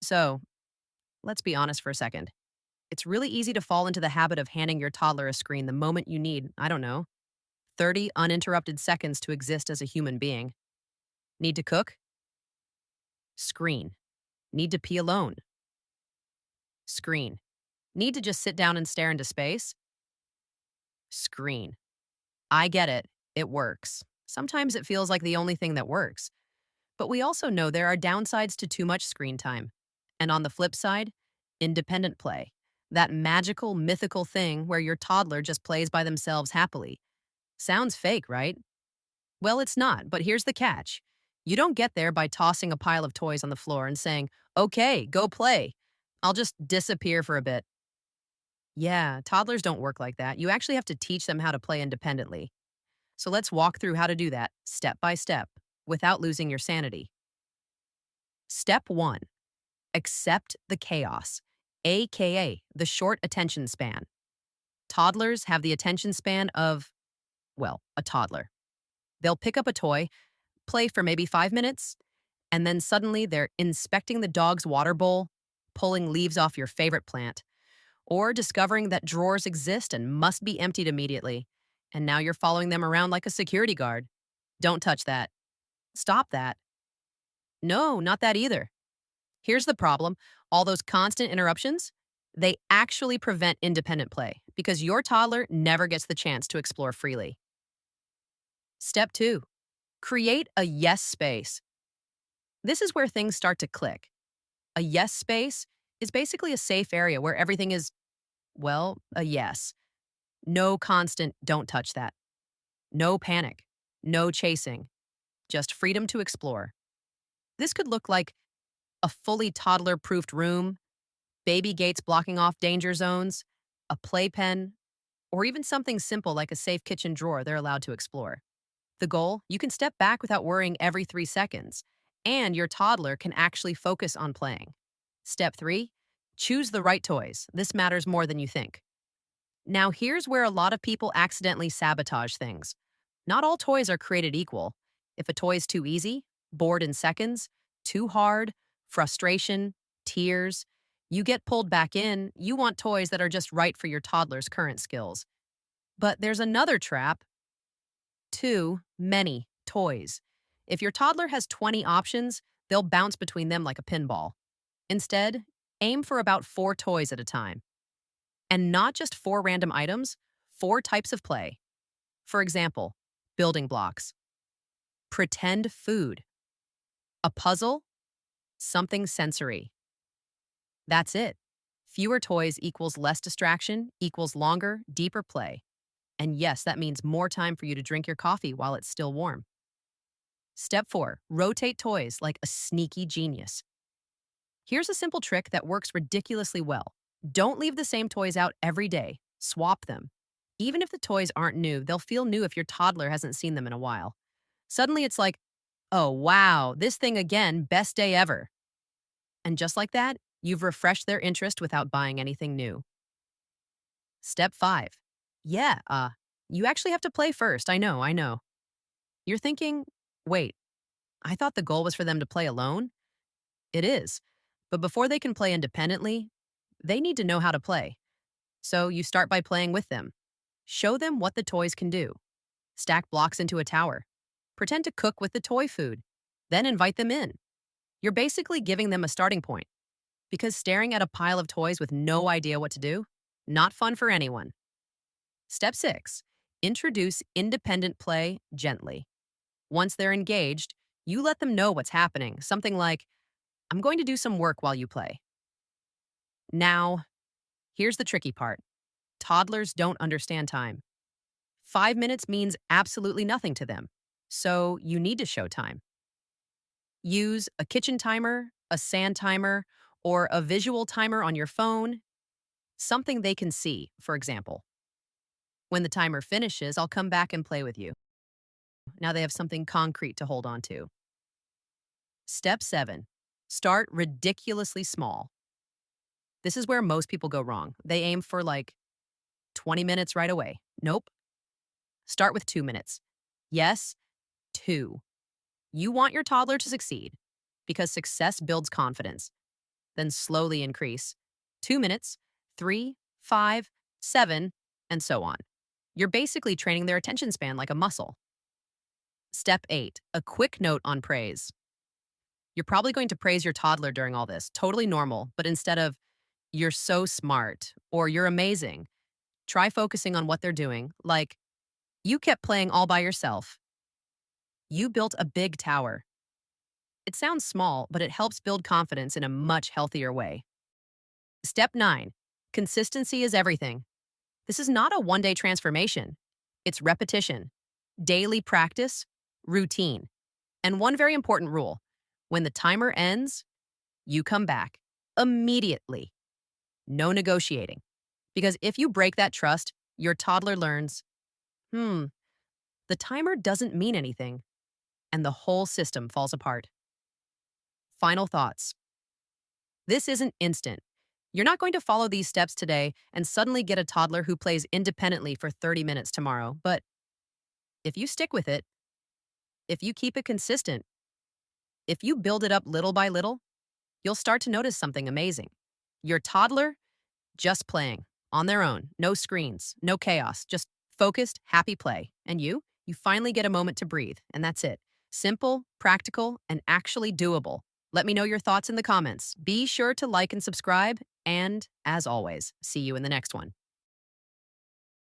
So, let's be honest for a second. It's really easy to fall into the habit of handing your toddler a screen the moment you need, I don't know, 30 uninterrupted seconds to exist as a human being. Need to cook? Screen. Need to pee alone? Screen. Need to just sit down and stare into space? Screen. I get it. It works. Sometimes it feels like the only thing that works. But we also know there are downsides to too much screen time. And on the flip side, independent play. That magical, mythical thing where your toddler just plays by themselves happily. Sounds fake, right? Well, it's not, but here's the catch. You don't get there by tossing a pile of toys on the floor and saying, okay, go play. I'll just disappear for a bit. Yeah, toddlers don't work like that. You actually have to teach them how to play independently. So let's walk through how to do that step by step without losing your sanity. Step one, accept the chaos, aka the short attention span. Toddlers have the attention span of, well, a toddler. They'll pick up a toy, play for maybe 5 minutes, and then suddenly they're inspecting the dog's water bowl, pulling leaves off your favorite plant, or discovering that drawers exist and must be emptied immediately. And now you're following them around like a security guard. Don't touch that. Stop that. No, not that either. Here's the problem all those constant interruptions, they actually prevent independent play because your toddler never gets the chance to explore freely. Step two, create a yes space. This is where things start to click. A yes space is basically a safe area where everything is, well, a yes. No constant, don't touch that. No panic. No chasing. Just freedom to explore. This could look like a fully toddler proofed room, baby gates blocking off danger zones, a playpen, or even something simple like a safe kitchen drawer they're allowed to explore. The goal, you can step back without worrying every 3 seconds, and your toddler can actually focus on playing. Step three, choose the right toys. This matters more than you think. Now, here's where a lot of people accidentally sabotage things. Not all toys are created equal. If a toy is too easy, bored in seconds, too hard, frustration, tears, you get pulled back in. You want toys that are just right for your toddler's current skills. But there's another trap too many toys. If your toddler has 20 options, they'll bounce between them like a pinball. Instead, aim for about 4 toys at a time. And not just 4 random items, 4 types of play. For example, building blocks, pretend food, a puzzle, something sensory. That's it. Fewer toys equals less distraction, equals longer, deeper play. And yes, that means more time for you to drink your coffee while it's still warm. Step four, rotate toys like a sneaky genius. Here's a simple trick that works ridiculously well. Don't leave the same toys out every day. Swap them. Even if the toys aren't new, they'll feel new if your toddler hasn't seen them in a while. Suddenly it's like, oh wow, this thing again, best day ever. And just like that, you've refreshed their interest without buying anything new. Step five. Yeah, you actually have to play first. I know. You're thinking, wait, I thought the goal was for them to play alone? It is. But before they can play independently, they need to know how to play. So you start by playing with them. Show them what the toys can do. Stack blocks into a tower. Pretend to cook with the toy food. Then invite them in. You're basically giving them a starting point. Because staring at a pile of toys with no idea what to do, not fun for anyone. Step six, introduce independent play gently. Once they're engaged, you let them know what's happening. Something like, I'm going to do some work while you play. Now, here's the tricky part. Toddlers don't understand time. 5 minutes means absolutely nothing to them. So you need to show time. Use a kitchen timer, a sand timer, or a visual timer on your phone. Something they can see, for example. When the timer finishes, I'll come back and play with you. Now they have something concrete to hold on to. Step seven, start ridiculously small. This is where most people go wrong. They aim for like 20 minutes right away. Nope. Start with 2 minutes. Yes, 2. You want your toddler to succeed because success builds confidence. then slowly increase. 2 minutes, 3, 5, 7, and so on. You're basically training their attention span like a muscle. Step 8, a quick note on praise. You're probably going to praise your toddler during all this, totally normal, but instead of, you're so smart or you're amazing, try focusing on what they're doing, like, you kept playing all by yourself. You built a big tower. It sounds small, but it helps build confidence in a much healthier way. Step 9, consistency is everything. This is not a one day transformation, it's repetition, daily practice, routine. And one very important rule, when the timer ends, you come back immediately. No negotiating. Because if you break that trust, your toddler learns, the timer doesn't mean anything, and the whole system falls apart. Final thoughts. This isn't instant. You're not going to follow these steps today and suddenly get a toddler who plays independently for 30 minutes tomorrow. But if you stick with it, if you keep it consistent, if you build it up little by little, you'll start to notice something amazing. Your toddler just playing on their own, no screens, no chaos, just focused, happy play. And you finally get a moment to breathe, and that's it. Simple, practical, and actually doable. Let me know your thoughts in the comments. Be sure to like and subscribe, and as always, see you in the next one.